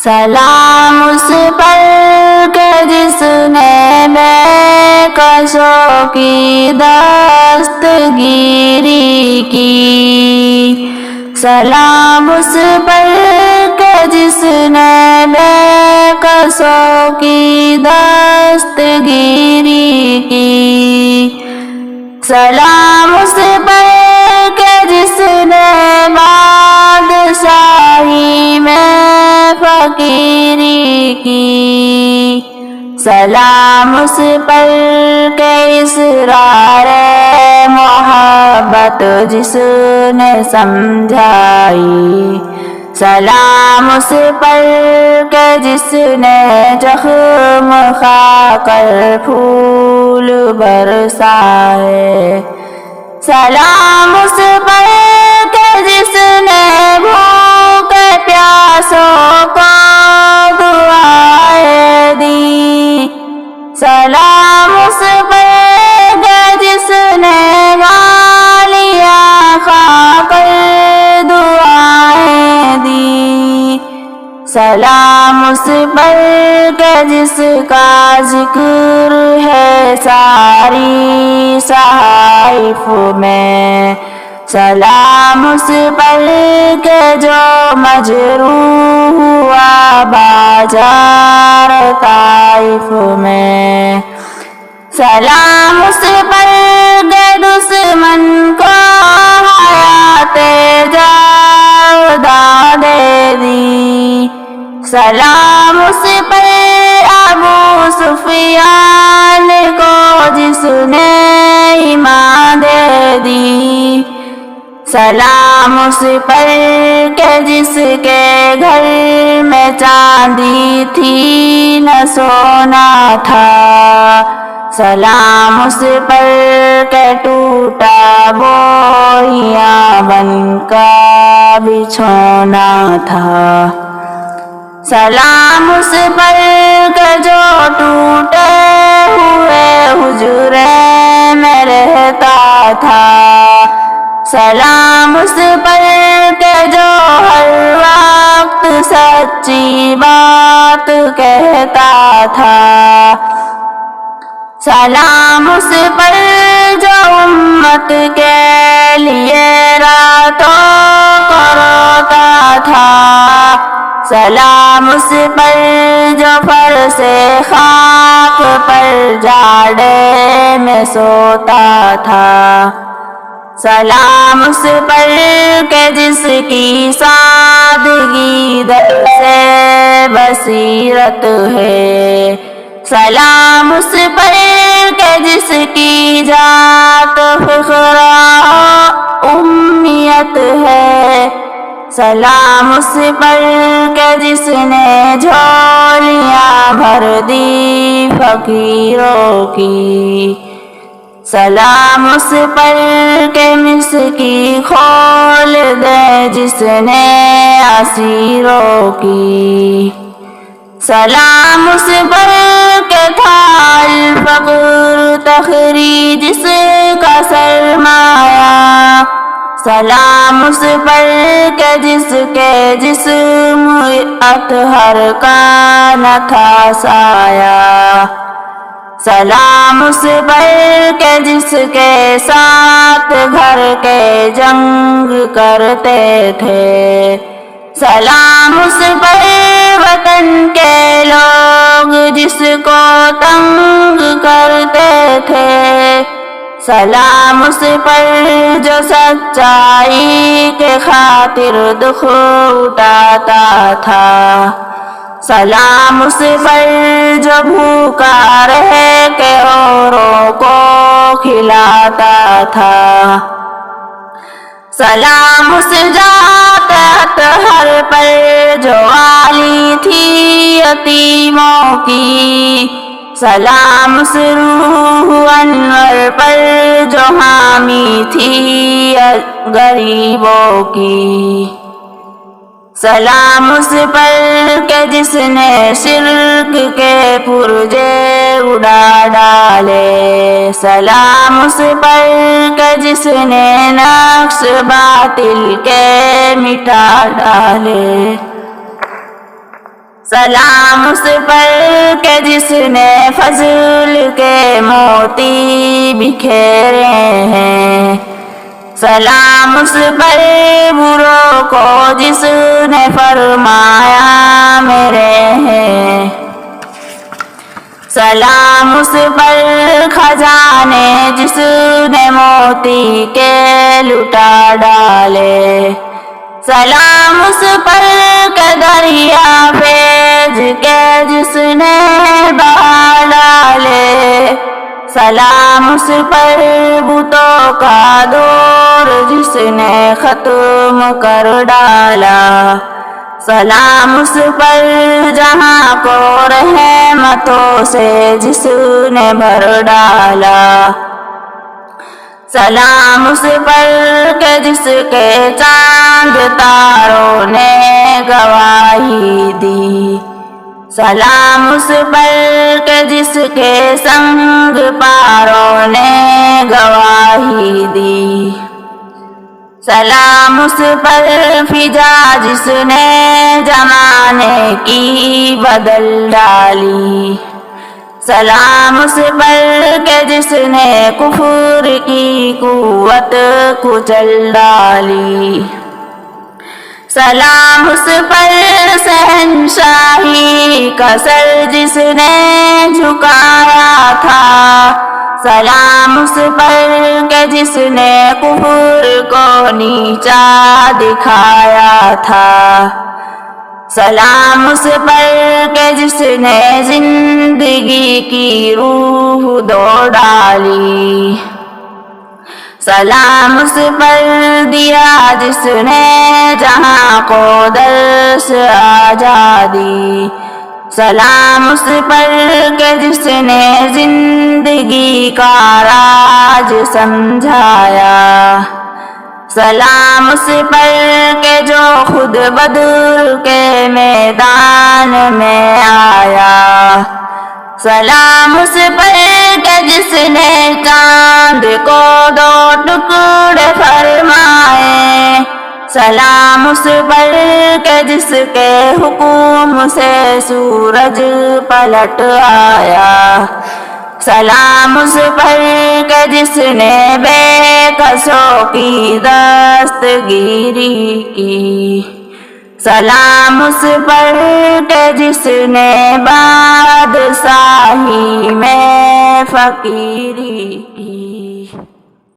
سلام اس پر کہ جس نے بے کسوں کی دستگیری کی، سلام اس پر کہ جس نے بے کسوں کی دستگیری کی، سلام اس پر کہ جس نے بادشاہی میں فقیری کی، سلام اس پر کہ اسرار محبت جس نے سمجھائی، سلام اس پر کہ جس نے زخم کھا کر پھول برسائے، سلام اس پر کہ جس نے بھوکے پیاسوں کو دعائیں دی، سلام اس پر کہ جس نے گالیاں کھا کر دعائیں دی، سلام اس پر کہ جس کا ذکر ہے ساری صحائف میں، سلام اس پر کہ جو مجروح ہوا بازار طائف میں، سلام اس پر کہ دشمن کو حیات جاوداں دے دی، سلام اس پر ابو سفیان کو جس نے ایمان دے دی، سلام اس پر کہ جس کے گھر میں چاندی تھی نہ سونا تھا، سلام اس پر کہ ٹوٹا بوئیاں بن کا بچھونا تھا، سلام اس پر کہ جو ٹوٹے ہوئے حجرے میں رہتا تھا، سلام اس پر کہ جو ہر وقت سچی بات کہتا تھا، سلام اس پر جو امت کے لیے راتوں کو روتا تھا، سلام اس پر جو فرش خاک پر جاڑے میں سوتا تھا، سلام اس پر کہ جس کی سادگی در سے بصیرت ہے، سلام اس پر کہ جس کی ذات فخر امیت ہے، سلام اس پر کہ جس نے جھولیاں بھر دی فقیروں کی، سلام اس پر کہ مسکی کھول دے جس نے اسیروں کی، سلام اس پر کہ تھا الفقر تخری جس کا سرمایہ، سلام اس پر کہ جس کے جسم اطہر کا نہ تھا سایہ، سلام اس پر کہ جس کے ساتھ گھر کے جنگ کرتے تھے، سلام اس پر وطن کے لوگ جس کو تنگ کرتے تھے، سلام اس پر جو سچائی کے خاطر دکھ اٹھاتا تھا، سلام اس پر جو بھوکا رہ کے اوروں کو کھلاتا تھا، سلام اس ذات اطہر پر جو والی تھی یتیموں کی، سلام اس روح انور پر جو حامی تھی غریبوں کی، سلام اس پر کہ جس نے شرک کے پرجے اڑا ڈالے، سلام اس پر کہ جس نے نقش باطل کے مٹا ڈالے۔ سلام اس پر کہ جس نے فضل کے موتی بکھیرے ہیں، سلام اس پر بروں کو جس نے فرمایا میرے ہیں، سلام اس پر خزانے جس نے موتی کے لٹا ڈالے، سلام اس پر کہ دریا فیض کے جس نے بہا ڈالے، سلام اس پر بتوں کا دور جس نے ختم کر ڈالا، سلام اس پر جہاں کو رحمتوں سے جس نے بھر ڈالا، سلام اس پر کہ جس کے چاند تاروں نے گواہی دی، سلام اس پر کہ جس کے سنگ پاروں نے گواہی دی، سلام اس پر فضا جس نے زمانے کی بدل ڈالی، سلام اس پر کہ جس نے کفر کی قوت کچل ڈالی، سلام اس پر شہنشاہی کا سر جس نے جھکایا تھا، سلام اس پر کہ جس نے کفر کو نیچا دکھایا تھا، سلام اس پر کہ جس نے زندگی کی روح دو ڈالی، سلام اس پر دیا جس نے جہاں کو درس آزادی، سلام اس پر کہ جس نے زندگی کا راج سمجھایا، سلام اس پر کہ جو خود بدر کے میدان میں آیا، سلام اس پر کہ جس نے چاند کو دو ٹکڑے فرمائے، سلام اس پر کہ جس کے حکم سے سورج پلٹ آیا، سلام اس پر کہ جس نے بے کسوں کی دستگیری کی، سلام اس پر کہ جس نے بادشاہی میں فقیری کی۔